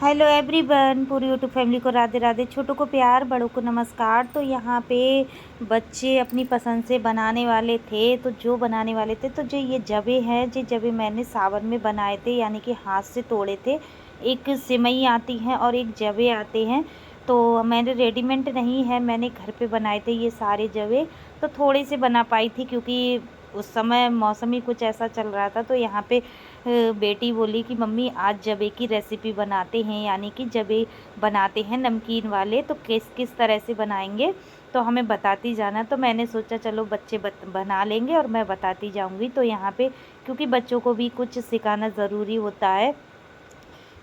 Hello everyone, पूरी YouTube family को राधे राधे। छोटों को प्यार, बड़ों को नमस्कार। तो यहाँ पे बच्चे अपनी पसंद से बनाने वाले थे, तो जो बनाने वाले थे तो जो ये जबे हैं, जो जबे मैंने सावन में बनाए थे, यानी कि हाथ से तोड़े थे। एक सिमई आती हैं और एक जबे आते हैं। तो मैंने रेडीमेड नहीं है, मैंने घर पे बनाए थे ये सारे जबे। तो थोड़े से बना पाई थी क्योंकि उस समय मौसम ही कुछ ऐसा चल रहा था। तो यहाँ पे बेटी बोली कि मम्मी आज जबे की रेसिपी बनाते हैं, यानी कि जबे बनाते हैं नमकीन वाले, तो किस किस तरह से बनाएंगे तो हमें बताती जाना। तो मैंने सोचा चलो बच्चे बना लेंगे और मैं बताती जाऊंगी। तो यहाँ पे क्योंकि बच्चों को भी कुछ सिखाना ज़रूरी होता है,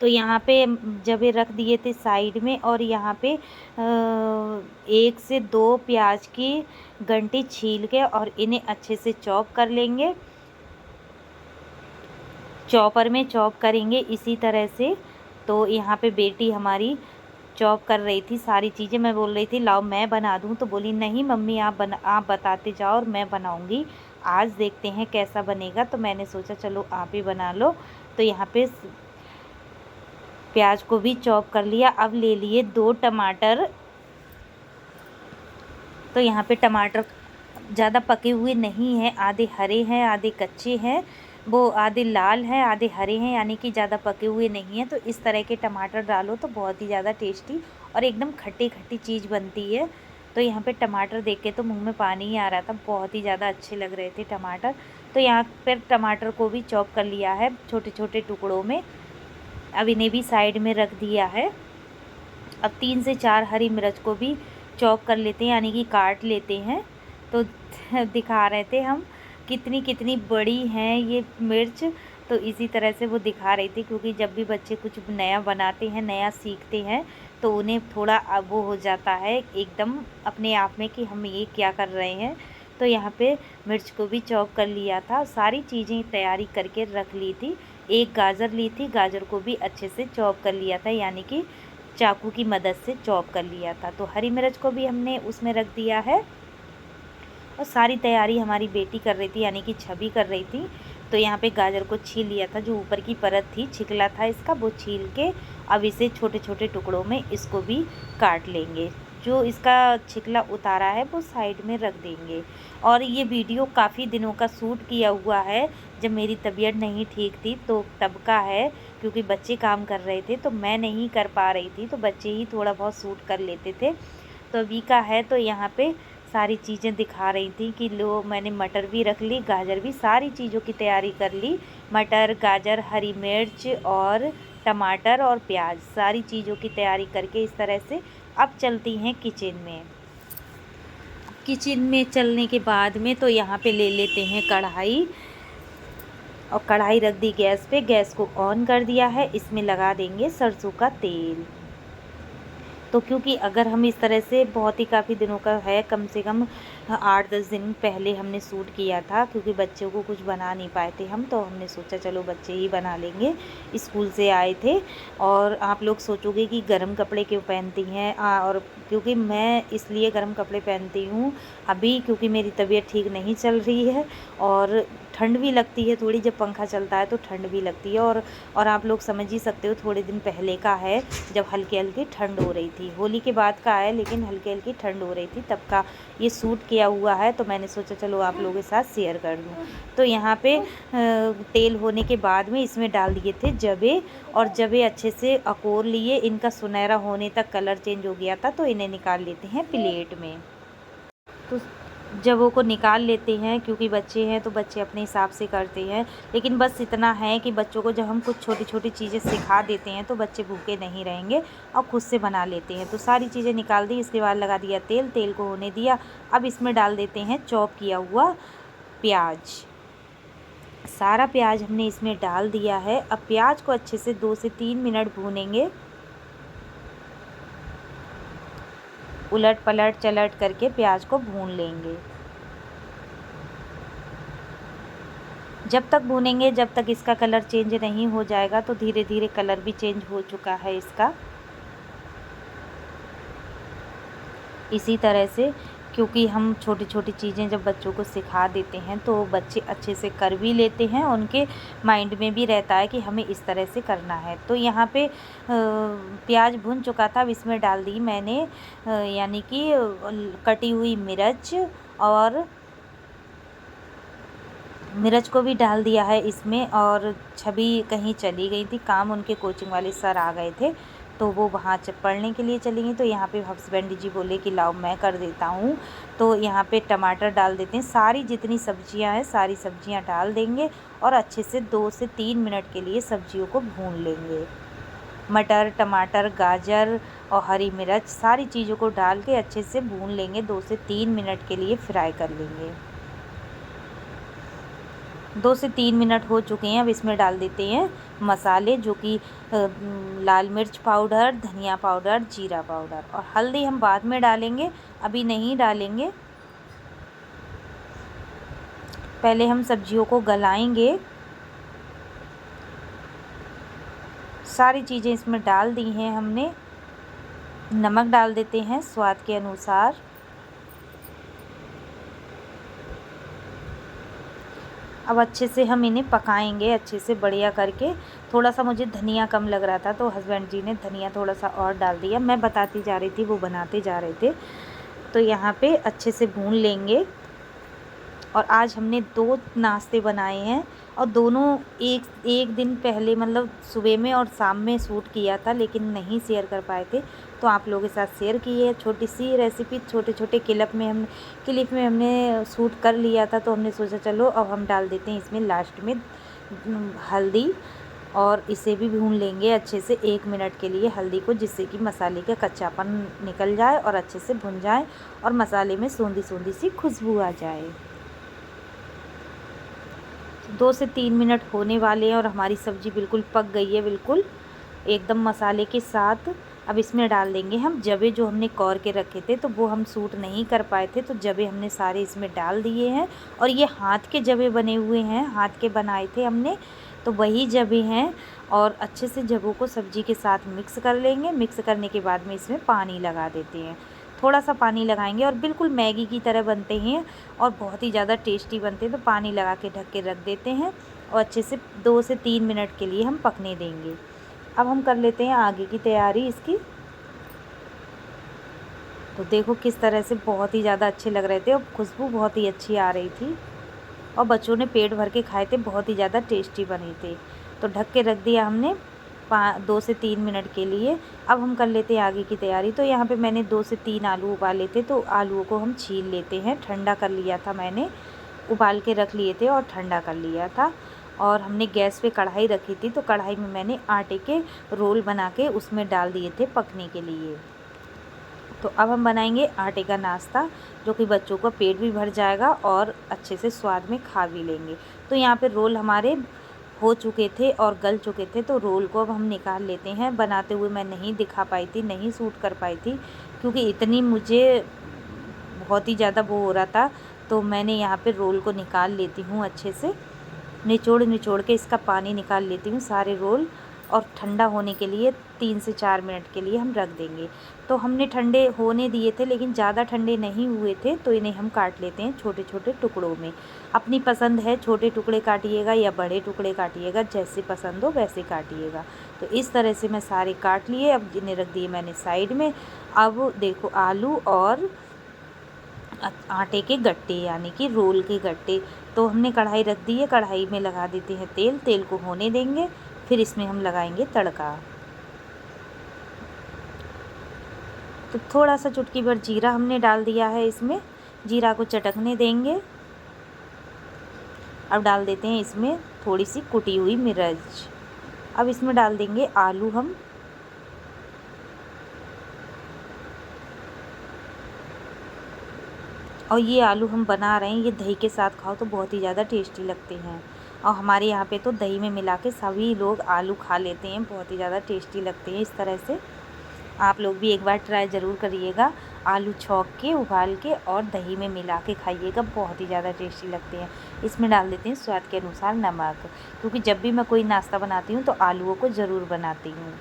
तो यहाँ पे जबे रख दिए थे साइड में। और यहाँ पे 1 से 2 प्याज की गंटी छील के और इन्हें अच्छे से चॉप कर लेंगे, चॉपर में चॉप करेंगे इसी तरह से। तो यहाँ पे बेटी हमारी चॉप कर रही थी सारी चीज़ें। मैं बोल रही थी लाओ मैं बना दूँ, तो बोली नहीं मम्मी आप बताते जाओ और मैं बनाऊँगी, आज देखते हैं कैसा बनेगा। तो मैंने सोचा चलो आप ही बना लो। तो यहाँ पे प्याज को भी चॉप कर लिया। अब ले लिए 2 टमाटर। तो यहाँ पे टमाटर ज़्यादा पके हुए नहीं हैं, आधे हरे हैं आधे कच्चे हैं, वो आधे लाल हैं आधे हरे हैं, यानी कि ज़्यादा पके हुए नहीं हैं। तो इस तरह के टमाटर डालो तो बहुत ही ज़्यादा टेस्टी और एकदम खट्टी खट्टी चीज़ बनती है। तो यहाँ पे टमाटर देख के तो मुंह में पानी ही आ रहा था, बहुत ही ज़्यादा अच्छे लग रहे थे टमाटर। तो यहाँ पर टमाटर को भी चॉप कर लिया है छोटे छोटे टुकड़ों में। अब इन्हें भी साइड में रख दिया है। अब 3 से 4 हरी मिर्च को भी चॉप कर लेते हैं, यानी कि काट लेते हैं। तो दिखा रहे थे हम कितनी कितनी बड़ी हैं ये मिर्च। तो इसी तरह से वो दिखा रही थी, क्योंकि जब भी बच्चे कुछ नया बनाते हैं, नया सीखते हैं, तो उन्हें थोड़ा वो हो जाता है एकदम अपने आप में कि हम ये क्या कर रहे हैं। तो यहाँ पे मिर्च को भी चॉप कर लिया था, सारी चीज़ें तैयारी करके रख ली थी। एक गाजर ली थी, गाजर को भी अच्छे से चॉप कर लिया था, यानी कि चाकू की मदद से चॉप कर लिया था। तो हरी मिर्च को भी हमने उसमें रख दिया है। और सारी तैयारी हमारी बेटी कर रही थी, यानी कि छवि कर रही थी। तो यहाँ पे गाजर को छील लिया था, जो ऊपर की परत थी, छिकला था इसका, वो छील के अब इसे छोटे छोटे टुकड़ों में इसको भी काट लेंगे। जो इसका छिकला उतारा है वो साइड में रख देंगे। और ये वीडियो काफ़ी दिनों का शूट किया हुआ है, जब मेरी तबीयत नहीं ठीक थी तो तब का है, क्योंकि बच्चे काम कर रहे थे तो मैं नहीं कर पा रही थी, तो बच्चे ही थोड़ा बहुत शूट कर लेते थे। तो अभी का है। तो यहाँ पे सारी चीज़ें दिखा रही थी कि लो मैंने मटर भी रख ली, गाजर भी, सारी चीज़ों की तैयारी कर ली। मटर, गाजर, हरी मिर्च और टमाटर और प्याज, सारी चीज़ों की तैयारी करके इस तरह से अब चलती हैं किचन में। किचन में चलने के बाद में तो यहाँ पे ले लेते हैं कढ़ाई, और कढ़ाई रख दी गैस पे, गैस को ऑन कर दिया है। इसमें लगा देंगे सरसों का तेल। तो क्योंकि अगर हम इस तरह से, बहुत ही काफ़ी दिनों का है, कम से कम 8-10 दिन पहले हमने शूट किया था, क्योंकि बच्चों को कुछ बना नहीं पाए थे हम, तो हमने सोचा चलो बच्चे ही बना लेंगे, स्कूल से आए थे। और आप लोग सोचोगे कि गर्म कपड़े क्यों पहनती हैं, और क्योंकि मैं इसलिए गर्म कपड़े पहनती हूँ अभी, क्योंकि मेरी तबीयत ठीक नहीं चल रही है और ठंड भी लगती है थोड़ी, जब पंखा चलता है तो ठंड भी लगती है। और आप लोग समझ ही सकते हो, थोड़े दिन पहले का है जब हल्की हल्की ठंड हो रही थी, होली के बाद का है, लेकिन हल्की हल्की ठंड हो रही थी तब का ये सूट किया हुआ है। तो मैंने सोचा चलो आप लोगों के साथ शेयर कर दूँ। तो यहाँ पे तेल होने के बाद में इसमें डाल दिए थे जबे, और जबे अच्छे से अकोर लिए, इनका सुनहरा होने तक कलर चेंज हो गया था। तो इन्हें निकाल लेते हैं प्लेट में। तो जबों को निकाल लेते हैं, क्योंकि बच्चे हैं तो बच्चे अपने हिसाब से करते हैं, लेकिन बस इतना है कि बच्चों को जब हम कुछ छोटी छोटी चीज़ें सिखा देते हैं तो बच्चे भूखे नहीं रहेंगे और खुद से बना लेते हैं। तो सारी चीज़ें निकाल दी, इसके बाद लगा दिया तेल, तेल को होने दिया। अब इसमें डाल देते हैं चॉप किया हुआ प्याज। सारा प्याज हमने इसमें डाल दिया है। अब प्याज को अच्छे से 2 से 3 मिनट भूनेंगे, उलट पलट चलट करके प्याज को भून लेंगे। जब तक भूनेंगे, जब तक इसका कलर चेंज नहीं हो जाएगा, तो धीरे धीरे कलर भी चेंज हो चुका है इसका। इसी तरह से क्योंकि हम छोटी छोटी चीज़ें जब बच्चों को सिखा देते हैं तो बच्चे अच्छे से कर भी लेते हैं, उनके माइंड में भी रहता है कि हमें इस तरह से करना है। तो यहाँ पे प्याज भुन चुका था, अब इसमें डाल दी मैंने यानी कि कटी हुई मिर्च, और मिर्च को भी डाल दिया है इसमें। और छवि कहीं चली गई थी काम, उनके कोचिंग वाले सर आ गए थे तो वो वहाँ पढ़ने के लिए चली गई। तो यहाँ पे हस्बैंड जी बोले कि लाओ मैं कर देता हूँ। तो यहाँ पे टमाटर डाल देते हैं, सारी जितनी सब्जियाँ हैं सारी सब्जियाँ डाल देंगे और अच्छे से 2 से 3 मिनट के लिए सब्जियों को भून लेंगे। मटर, टमाटर, गाजर और हरी मिर्च सारी चीज़ों को डाल के अच्छे से भून लेंगे, 2 से 3 मिनट के लिए फ्राई कर लेंगे। 2 से 3 मिनट हो चुके हैं। अब इसमें डाल देते हैं मसाले, जो कि लाल मिर्च पाउडर, धनिया पाउडर, जीरा पाउडर, और हल्दी हम बाद में डालेंगे, अभी नहीं डालेंगे। पहले हम सब्जियों को गलाएंगे। सारी चीज़ें इसमें डाल दी हैं हमने। नमक डाल देते हैं स्वाद के अनुसार। अब अच्छे से हम इन्हें पकाएंगे, अच्छे से बढ़िया करके। थोड़ा सा मुझे धनिया कम लग रहा था तो हस्बैंड जी ने धनिया थोड़ा सा और डाल दिया, मैं बताती जा रही थी, वो बनाते जा रहे थे। तो यहाँ पे अच्छे से भून लेंगे। और आज हमने 2 नाश्ते बनाए हैं और दोनों एक दिन पहले मतलब सुबह में और शाम में शूट किया था, लेकिन नहीं शेयर कर पाए थे तो आप लोगों के साथ शेयर की है। छोटी सी रेसिपी छोटे छोटे क्लिप में हमने शूट कर लिया था, तो हमने सोचा चलो अब हम डाल देते हैं इसमें लास्ट में हल्दी, और इसे भी भून लेंगे अच्छे से 1 मिनट के लिए हल्दी को, जिससे कि मसाले का कच्चापन निकल जाए और अच्छे से भुन जाए और मसाले में सूंधी सूंधी सी खुशबू आ जाए। 2 से 3 मिनट होने वाले हैं और हमारी सब्ज़ी बिल्कुल पक गई है, बिल्कुल एकदम मसाले के साथ। अब इसमें डाल देंगे हम जवे, जो हमने कौर के रखे थे तो वो हम सूट नहीं कर पाए थे, तो जवे हमने सारे इसमें डाल दिए हैं। और ये हाथ के जवे बने हुए हैं, हाथ के बनाए थे हमने, तो वही जवे हैं। और अच्छे से जवों को सब्ज़ी के साथ मिक्स कर लेंगे। मिक्स करने के बाद में इसमें पानी लगा देते हैं, थोड़ा सा पानी लगाएंगे और बिल्कुल मैगी की तरह बनते हैं और बहुत ही ज़्यादा टेस्टी बनते हैं। तो पानी लगा के ढक के रख देते हैं और अच्छे से 2 से 3 मिनट के लिए हम पकने देंगे। अब हम कर लेते हैं आगे की तैयारी इसकी। तो देखो किस तरह से बहुत ही ज़्यादा अच्छे लग रहे थे और खुशबू बहुत ही अच्छी आ रही थी और बच्चों ने पेट भर के खाए थे, बहुत ही ज़्यादा टेस्टी बने थे। तो ढक के रख दिया हमने 2 से 3 मिनट के लिए। अब हम कर लेते हैं आगे की तैयारी। तो यहाँ पे मैंने 2 से 3 आलू उबाले थे, तो आलूओं को हम छील लेते हैं। ठंडा कर लिया था मैंने, उबाल के रख लिए थे और ठंडा कर लिया था। और हमने गैस पे कढ़ाई रखी थी, तो कढ़ाई में मैंने आटे के रोल बना के उसमें डाल दिए थे पकने के लिए। तो अब हम बनाएंगे आटे का नाश्ता, जो कि बच्चों का पेट भी भर जाएगा और अच्छे से स्वाद में खा भी लेंगे। तो यहाँ पे रोल हमारे हो चुके थे और गल चुके थे, तो रोल को अब हम निकाल लेते हैं। बनाते हुए मैं नहीं दिखा पाई थी, नहीं शूट कर पाई थी, क्योंकि इतनी मुझे बहुत ही ज़्यादा वो हो रहा था। तो मैंने यहाँ पे रोल को निकाल लेती हूँ, अच्छे से निचोड़ के इसका पानी निकाल लेती हूँ सारे रोल। और ठंडा होने के लिए 3 से 4 मिनट के लिए हम रख देंगे। तो हमने ठंडे होने दिए थे, लेकिन ज़्यादा ठंडे नहीं हुए थे, तो इन्हें हम काट लेते हैं छोटे छोटे टुकड़ों में। अपनी पसंद है, छोटे टुकड़े काटिएगा या बड़े टुकड़े काटिएगा, जैसे पसंद हो वैसे काटिएगा। तो इस तरह से मैं सारे काट लिए, अब इन्हें रख दिए मैंने साइड में। अब देखो आलू और आटे के गट्टे, यानी कि रोल के गट्टे, तो हमने कढ़ाई रख दी है। कढ़ाई में लगा देते हैं तेल, तेल को होने देंगे, फिर इसमें हम लगाएंगे तड़का। तो थोड़ा सा चुटकी भर जीरा हमने डाल दिया है इसमें, जीरा को चटकने देंगे। अब डाल देते हैं इसमें थोड़ी सी कुटी हुई मिर्च। अब इसमें डाल देंगे आलू हम, और ये आलू हम बना रहे हैं, ये दही के साथ खाओ तो बहुत ही ज़्यादा टेस्टी लगते हैं। और हमारे यहाँ पे तो दही में मिला के सभी लोग आलू खा लेते हैं, बहुत ही ज़्यादा टेस्टी लगते हैं। इस तरह से आप लोग भी एक बार ट्राई ज़रूर करिएगा, आलू छौंक के उबाल के और दही में मिला के खाइएगा, बहुत ही ज़्यादा टेस्टी लगते हैं। इसमें डाल देते हैं स्वाद के अनुसार नमक, क्योंकि जब भी मैं कोई नाश्ता बनाती हूँ तो आलूओं को ज़रूर बनाती हूँ।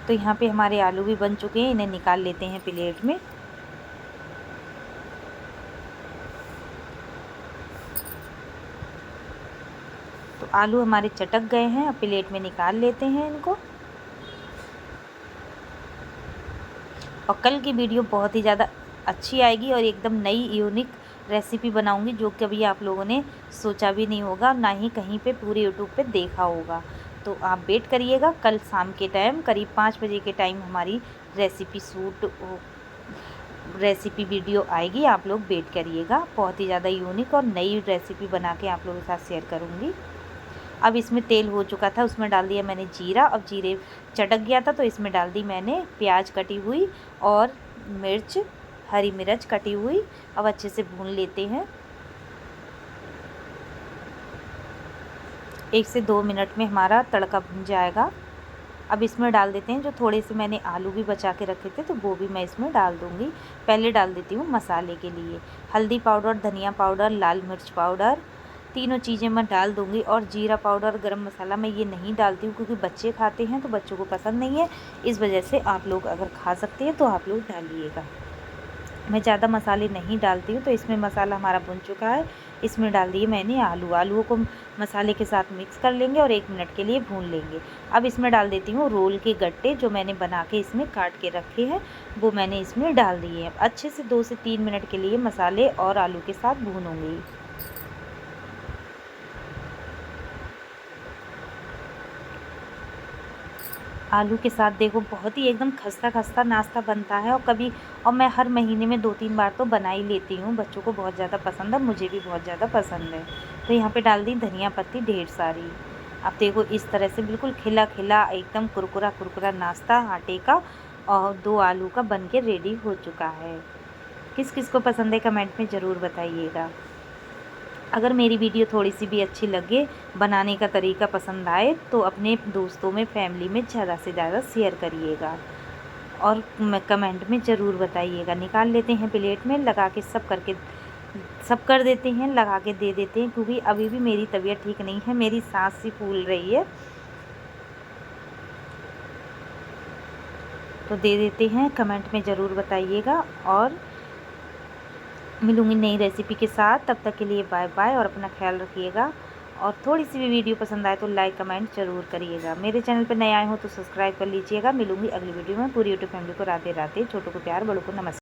तो यहाँ पे हमारे आलू भी बन चुके हैं, इन्हें निकाल लेते हैं प्लेट में। आलू हमारे चटक गए हैं, अब प्लेट में निकाल लेते हैं इनको। और कल की वीडियो बहुत ही ज़्यादा अच्छी आएगी और एकदम नई यूनिक रेसिपी बनाऊंगी, जो कभी आप लोगों ने सोचा भी नहीं होगा, ना ही कहीं पे पूरे यूट्यूब पे देखा होगा। तो आप वेट करिएगा, कल शाम के टाइम करीब 5 बजे के टाइम हमारी रेसिपी वीडियो आएगी। आप लोग वेट करिएगा, बहुत ही ज़्यादा यूनिक और नई रेसिपी बना के आप लोगों के साथ शेयर करूँगी। अब इसमें तेल हो चुका था, उसमें डाल दिया मैंने जीरा। अब जीरे चटक गया था तो इसमें डाल दी मैंने प्याज कटी हुई और मिर्च, हरी मिर्च कटी हुई। अब अच्छे से भून लेते हैं। 1 से 2 मिनट में हमारा तड़का भुन जाएगा। अब इसमें डाल देते हैं जो थोड़े से मैंने आलू भी बचा के रखे थे, तो वो भी मैं इसमें डाल दूँगी। पहले डाल देती हूँ मसाले के लिए हल्दी पाउडर, धनिया पाउडर, लाल मिर्च पाउडर, तीनों चीज़ें मैं डाल दूँगी। और जीरा पाउडर, गरम मसाला मैं ये नहीं डालती हूँ क्योंकि बच्चे खाते हैं तो बच्चों को पसंद नहीं है। इस वजह से आप लोग अगर खा सकते हैं तो आप लोग डालिएगा। मैं ज़्यादा मसाले नहीं डालती हूँ। तो इसमें मसाला हमारा भुन चुका है, इसमें डाल दिए मैंने आलूओं को मसाले के साथ मिक्स कर लेंगे और 1 मिनट के लिए भून लेंगे। अब इसमें डाल देती हूँ रोल के गट्टे जो मैंने बना के इसमें काट के रखे हैं, वो मैंने इसमें डाल दिए हैं। अच्छे से 2 से 3 मिनट के लिए मसाले और आलू के साथ भूनूँगी। आलू के साथ देखो बहुत ही एकदम खस्ता खस्ता नाश्ता बनता है। और मैं हर महीने में 2-3 बार तो बना ही लेती हूँ। बच्चों को बहुत ज़्यादा पसंद है, मुझे भी बहुत ज़्यादा पसंद है। तो यहाँ पे डाल दी धनिया पत्ती ढेर सारी। अब देखो इस तरह से बिल्कुल खिला खिला एकदम कुरकुरा कुरकुरा नाश्ता आटे का और 2 आलू का बन के रेडी हो चुका है। किस किस को पसंद है कमेंट में ज़रूर बताइएगा। अगर मेरी वीडियो थोड़ी सी भी अच्छी लगे, बनाने का तरीका पसंद आए, तो अपने दोस्तों में, फैमिली में ज़्यादा से ज़्यादा शेयर करिएगा और कमेंट में ज़रूर बताइएगा। निकाल लेते हैं प्लेट में, लगा के सब कर देते हैं, लगा के दे देते हैं क्योंकि अभी भी मेरी तबीयत ठीक नहीं है, मेरी सांस सी फूल रही है। तो दे देते हैं, कमेंट में ज़रूर बताइएगा और मिलूँगी नई रेसिपी के साथ। तब तक के लिए बाय बाय और अपना ख्याल रखिएगा। और थोड़ी सी भी वीडियो पसंद आए तो लाइक कमेंट ज़रूर करिएगा। मेरे चैनल पर नए आए हो तो सब्सक्राइब कर लीजिएगा। मिलूँगी अगली वीडियो में। पूरी यूट्यूब फैमिली को राधे राधे। छोटों को प्यार, बड़ों को नमस्कार।